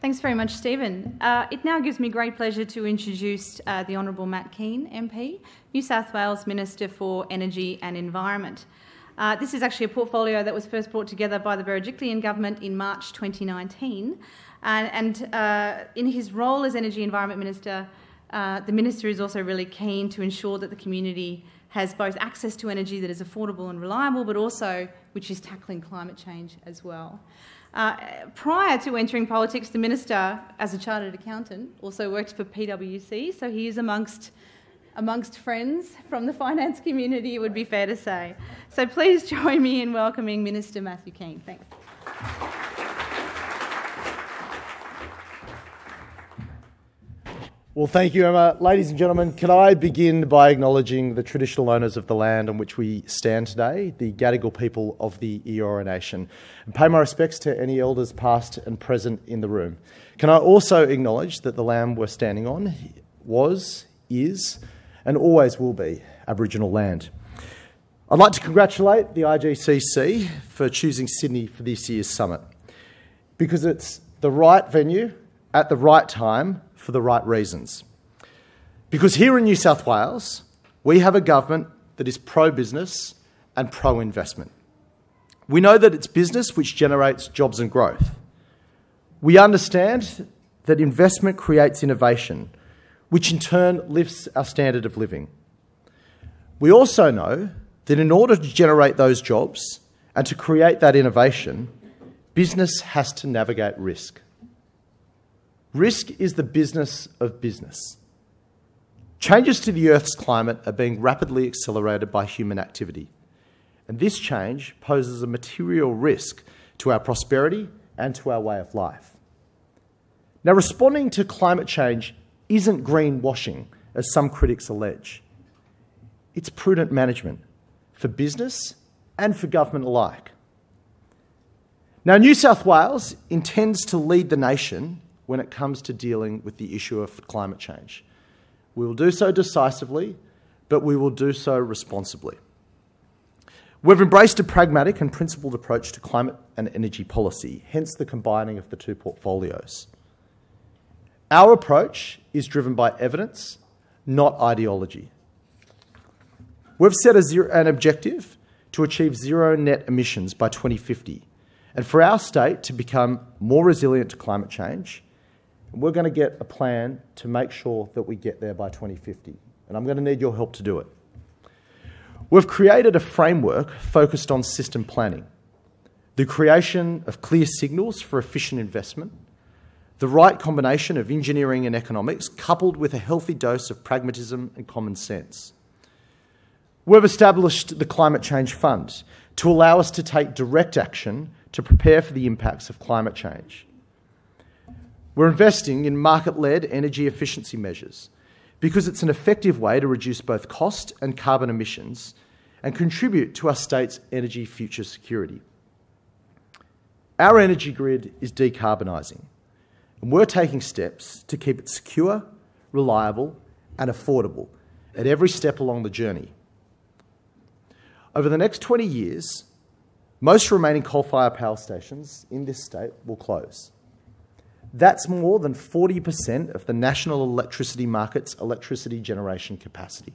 Thanks very much, Stephen. It now gives me great pleasure to introduce the Hon Matt Kean MP, New South Wales Minister for Energy and Environment. This is actually a portfolio that was first brought together by the Berejiklian government in March 2019. In his role as Energy Environment Minister, the Minister is also really keen to ensure that the community has both access to energy that is affordable and reliable, but also which is tackling climate change as well. Prior to entering politics, the Minister, as a chartered accountant, also worked for PwC, so he is amongst friends from the finance community, it would be fair to say. So please join me in welcoming Minister Matthew Kean. Thanks. Well, thank you, Emma. Ladies and gentlemen, can I begin by acknowledging the traditional owners of the land on which we stand today, the Gadigal people of the Eora Nation, and pay my respects to any elders past and present in the room. Can I also acknowledge that the land we're standing on was, is, and always will be Aboriginal land. I'd like to congratulate the IGCC for choosing Sydney for this year's summit, because it's the right venue at the right time for the right reasons. Because here in New South Wales, we have a government that is pro-business and pro-investment. We know that it's business which generates jobs and growth. We understand that investment creates innovation, which in turn lifts our standard of living. We also know that in order to generate those jobs and to create that innovation, business has to navigate risk. Risk is the business of business. Changes to the Earth's climate are being rapidly accelerated by human activity, and this change poses a material risk to our prosperity and to our way of life. Now, responding to climate change isn't greenwashing, as some critics allege. It's prudent management for business and for government alike. Now, New South Wales intends to lead the nation when it comes to dealing with the issue of climate change. We will do so decisively, but we will do so responsibly. We've embraced a pragmatic and principled approach to climate and energy policy, hence the combining of the two portfolios. Our approach is driven by evidence, not ideology. We've set an objective to achieve zero net emissions by 2050, and for our state to become more resilient to climate change. We're going to get a plan to make sure that we get there by 2050, and I'm going to need your help to do it. We've created a framework focused on system planning, the creation of clear signals for efficient investment, the right combination of engineering and economics, coupled with a healthy dose of pragmatism and common sense. We've established the Climate Change Fund to allow us to take direct action to prepare for the impacts of climate change. We're investing in market-led energy efficiency measures because it's an effective way to reduce both cost and carbon emissions and contribute to our state's energy future security. Our energy grid is decarbonising, and we're taking steps to keep it secure, reliable and affordable at every step along the journey. Over the next 20 years, most remaining coal-fired power stations in this state will close. That's more than 40% of the national electricity market's electricity generation capacity.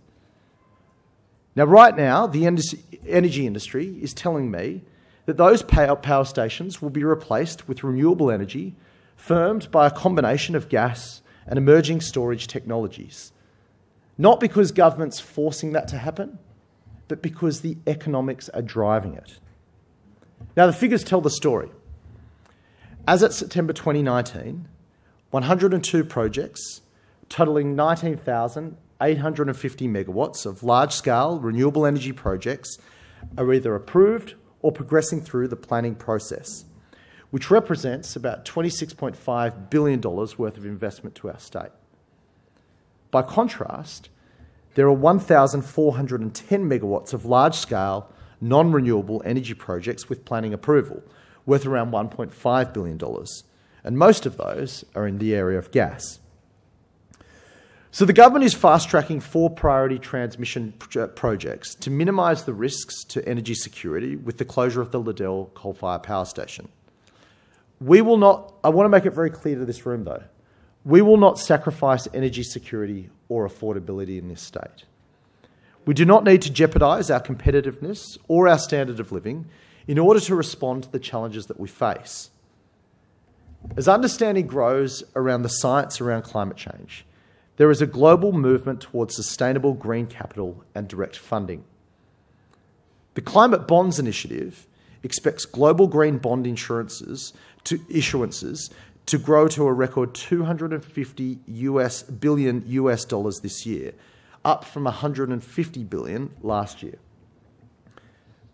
Now, right now, the energy industry is telling me that those power stations will be replaced with renewable energy firmed by a combination of gas and emerging storage technologies. Not because government's forcing that to happen, but because the economics are driving it. Now, the figures tell the story. As at September 2019, 102 projects totalling 19,850 megawatts of large-scale renewable energy projects are either approved or progressing through the planning process, which represents about $26.5 billion worth of investment to our state. By contrast, there are 1,410 megawatts of large-scale, non-renewable energy projects with planning approval, worth around $1.5 billion, and most of those are in the area of gas. So the government is fast-tracking 4 priority transmission projects to minimise the risks to energy security with the closure of the Liddell coal-fired power station. We will not, I want to make it very clear to this room though, we will not sacrifice energy security or affordability in this state. We do not need to jeopardise our competitiveness or our standard of living in order to respond to the challenges that we face. As understanding grows around the science around climate change, there is a global movement towards sustainable green capital and direct funding. The Climate Bonds Initiative expects global green bond issuances to grow to a record $250 billion this year, up from $150 billion last year.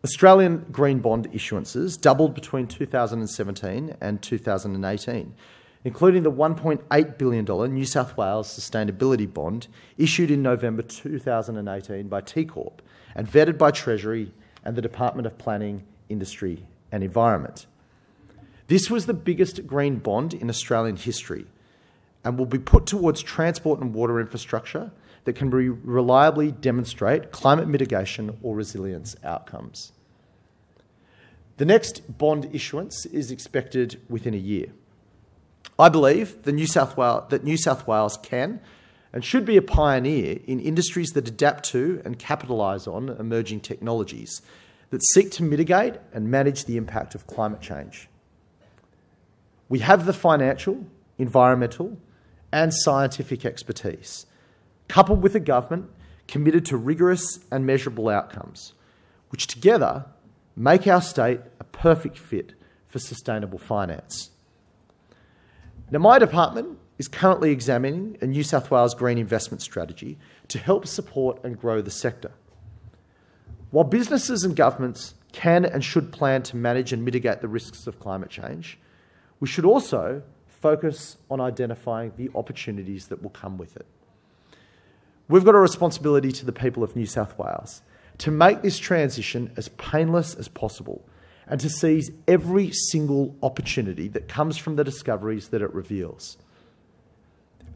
Australian green bond issuances doubled between 2017 and 2018, including the $1.8 billion New South Wales Sustainability Bond issued in November 2018 by T Corp and vetted by Treasury and the Department of Planning, Industry and Environment. This was the biggest green bond in Australian history and will be put towards transport and water infrastructure that can reliably demonstrate climate mitigation or resilience outcomes. The next bond issuance is expected within a year. I believe that New South Wales can and should be a pioneer in industries that adapt to and capitalise on emerging technologies that seek to mitigate and manage the impact of climate change. We have the financial, environmental and scientific expertise, coupled with a government committed to rigorous and measurable outcomes, which together make our state a perfect fit for sustainable finance. Now, my department is currently examining a New South Wales green investment strategy to help support and grow the sector. While businesses and governments can and should plan to manage and mitigate the risks of climate change, we should also focus on identifying the opportunities that will come with it. We've got a responsibility to the people of New South Wales to make this transition as painless as possible and to seize every single opportunity that comes from the discoveries that it reveals.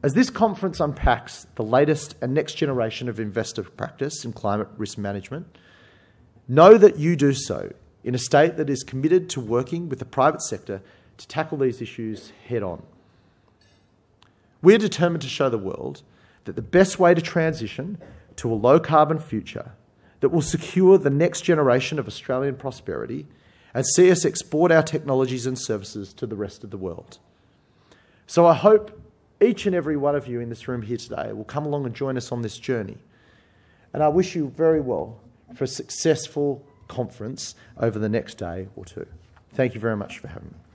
As this conference unpacks the latest and next generation of investor practice in climate risk management, know that you do so in a state that is committed to working with the private sector to tackle these issues head on. We're determined to show the world that the best way to transition to a low-carbon future that will secure the next generation of Australian prosperity and see us export our technologies and services to the rest of the world. So I hope each and every one of you in this room here today will come along and join us on this journey. And I wish you very well for a successful conference over the next day or two. Thank you very much for having me.